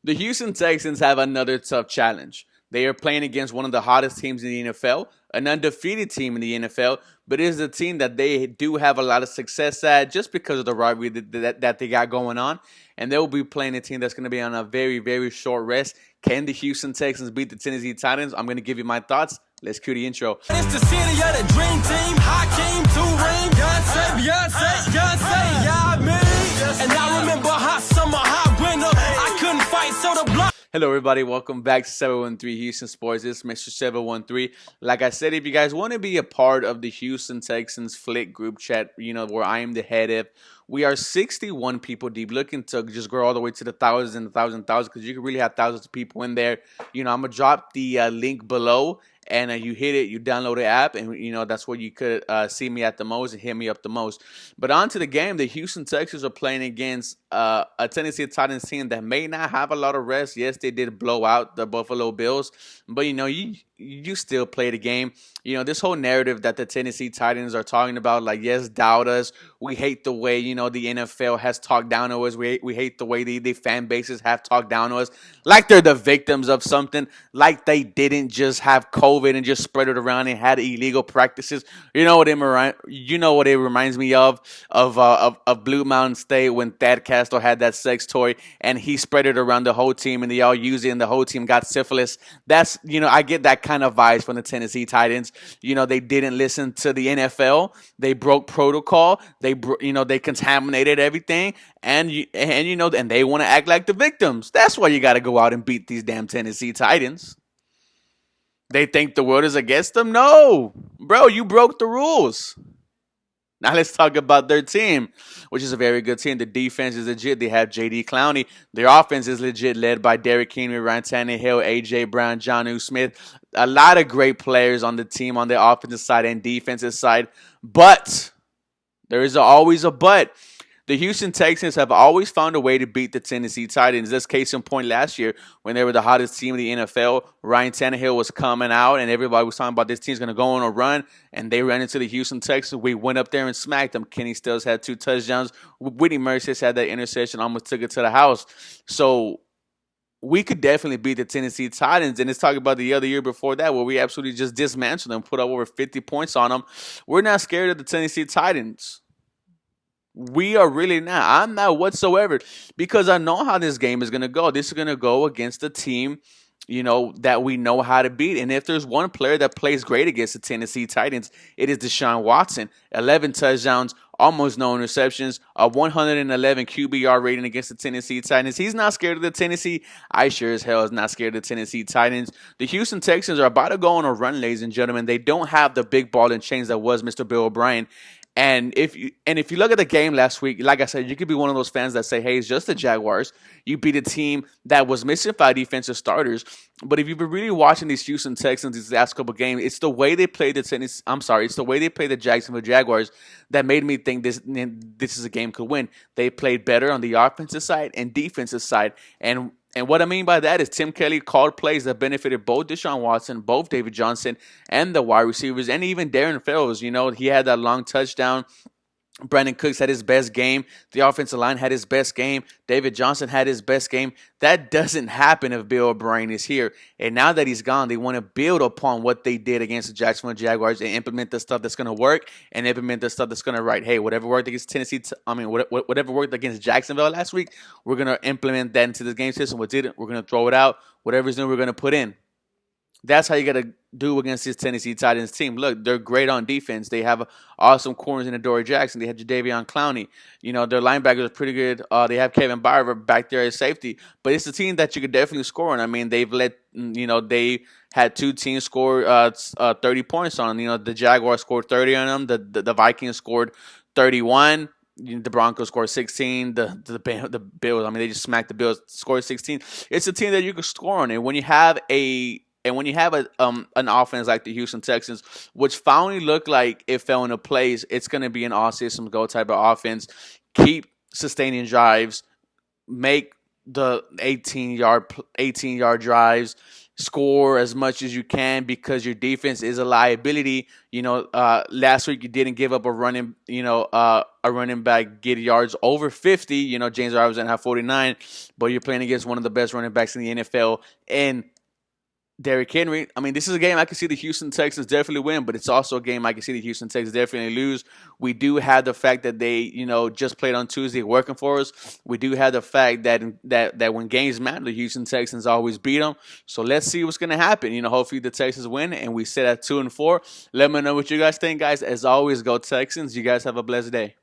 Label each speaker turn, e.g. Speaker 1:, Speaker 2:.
Speaker 1: The Houston Texans have another tough challenge. They are playing against one of the hottest teams in the NFL, an undefeated team in the NFL, but it is a team that they do have a lot of success at just because of the rivalry that they got going on. And they'll be playing a team that's going to be on a very, very short rest. Can the Houston Texans beat the Tennessee Titans? I'm going to give you my thoughts. Let's cue the intro.
Speaker 2: It's the city of the dream team. Hakeem, two-ring, Beyonce, yeah, me. And I remember hot summer, hot winter. I couldn't fight, so the block.
Speaker 1: Hello, everybody. Welcome back to 713 Houston Sports. This is Mr. 713. Like I said, if you guys want to be a part of the Houston Texans Flick group chat, where I am the head of, we are 61 people deep, looking to just grow all the way to the thousands and thousands, because you can really have thousands of people in there. I'm going to drop the link below. And you hit it, you download the app, and that's where you could see me at the most and hit me up the most. But on to the game, the Houston Texans are playing against a Tennessee Titans team that may not have a lot of rest. Yes, they did blow out the Buffalo Bills, but you still play the game. This whole narrative that the Tennessee Titans are talking about, like, yes, doubt us. We hate the way, the NFL has talked down to us. We hate the way the fan bases have talked down to us. Like they're the victims of something. Like they didn't just have COVID and just spread it around and had illegal practices. You know what it reminds me of Blue Mountain State when Thad Castro had that sex toy and he spread it around the whole team and they all used it and the whole team got syphilis. That's, I get that kind of vibes from the Tennessee Titans. They didn't listen to the NFL. They broke protocol. They contaminated everything, and they want to act like the victims. That's why you got to go out and beat these damn Tennessee Titans. They think the world is against them? No, bro, you broke the rules. Now let's talk about their team, which is a very good team. The defense is legit. They have J.D. Clowney. Their offense is legit, led by Derrick Henry, Ryan Tannehill, A.J. Brown, Jonnu Smith. A lot of great players on the team on the offensive side and defensive side. But there is always a but. The Houston Texans have always found a way to beat the Tennessee Titans. This case in point last year when they were the hottest team in the NFL. Ryan Tannehill was coming out and everybody was talking about this team's going to go on a run. And they ran into the Houston Texans. We went up there and smacked them. Kenny Stills had 2 touchdowns. Whitney Merciless had that interception, almost took it to the house. So we could definitely beat the Tennessee Titans. And let's talk about the other year before that where we absolutely just dismantled them, put up over 50 points on them. We're not scared of the Tennessee Titans. We are really not. I'm not whatsoever, because I know how this game is going to go. This is going to go against a team, that we know how to beat. And if there's one player that plays great against the Tennessee Titans, it is Deshaun Watson. 11 touchdowns, almost no interceptions, a 111 QBR rating against the Tennessee Titans. He's not scared of the Tennessee. I sure as hell is not scared of the Tennessee Titans. The Houston Texans are about to go on a run, ladies and gentlemen. They don't have the big ball and chains that was Mr. Bill O'Brien. And if you look at the game last week, like I said, you could be one of those fans that say, hey, it's just the Jaguars. You beat a team that was missing 5 defensive starters. But if you've been really watching these Houston Texans these last couple games, it's the way they played it's the way they played the Jacksonville Jaguars that made me think this is a game could win. They played better on the offensive side and defensive side. And what I mean by that is Tim Kelly called plays that benefited both Deshaun Watson, both David Johnson, and the wide receivers, and even Darren Fells. He had that long touchdown. Brandon Cooks had his best game. The offensive line had his best game. David Johnson had his best game. That doesn't happen if Bill O'Brien is here. And now that he's gone, they want to build upon what they did against the Jacksonville Jaguars and implement the stuff that's going to work and implement the stuff that's going to right. Hey, whatever worked against whatever worked against Jacksonville last week, we're going to implement that into the game system. What didn't, we're going to throw it out. Whatever's new, we're going to put in. That's how you got to do against this Tennessee Titans team. Look, they're great on defense. They have awesome corners in Adoree Jackson. They have Jadeveon Clowney. Their linebackers are pretty good. They have Kevin Byard back there as safety. But it's a team that you could definitely score on. I mean, they had 2 teams score 30 points on them. The Jaguars scored 30 on them. The Vikings scored 31. The Broncos scored 16. The Bills, they just smacked the Bills, scored 16. It's a team that you can score on. And when you have an offense like the Houston Texans, which finally looked like it fell into place, it's going to be an all systems go type of offense. Keep sustaining drives, make the 18-yard drives, score as much as you can because your defense is a liability. Last week you didn't give up a running back get yards over 50. James Robinson had 49, but you're playing against one of the best running backs in the NFL and Derrick Henry. I mean, this is a game I can see the Houston Texans definitely win, but it's also a game I can see the Houston Texans definitely lose. We do have the fact that they, just played on Tuesday working for us. We do have the fact that when games matter, the Houston Texans always beat them. So let's see what's going to happen. Hopefully the Texans win and we sit at 2-4. Let me know what you guys think, guys. As always, go Texans. You guys have a blessed day.